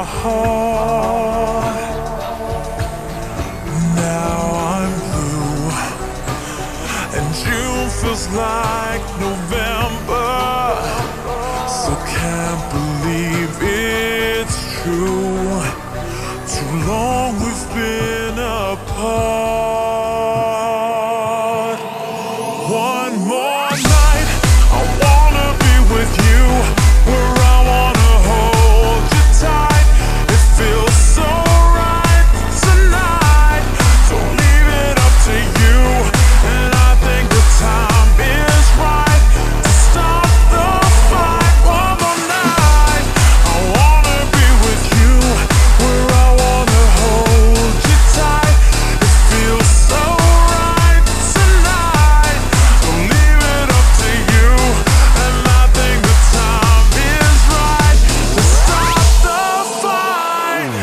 heart. Now I'm blue, and June feels like November. So can't believe it's true. Too long we've been apart. One more night, I wanna be with you, where I wanna hold you tight. It feels so right tonight. Don't leave it up to you, and I think the time is right to stop the fight. One more night, I wanna be with you, where I wanna hold you tight. It feels so right tonight. Don't leave it up to you, and I think the time is right to stop the fight.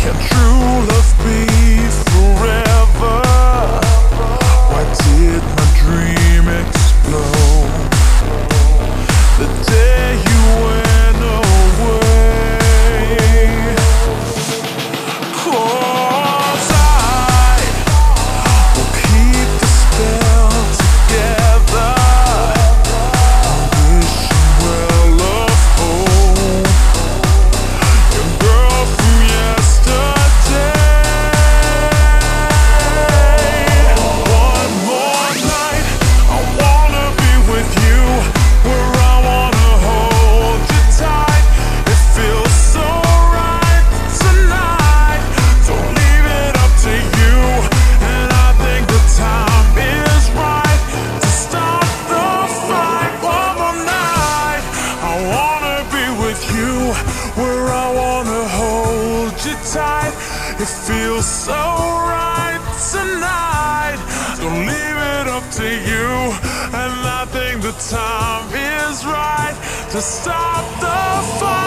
Can true love be forever? Why did my dream explode the day you went away? 'Cause I will keep the spell together, wishing well of hope. Your girl from yesterday. One more night, I wanna be with you, where I wanna hold you tight. It feels so right tonight. Don't leave it up to you, and I think the time is right to stop the fight. One more night, I wanna be with you, where I wanna hold you tight. It feels so right tonight. Don't leave it up to you, and I think the time is right to stop the fight.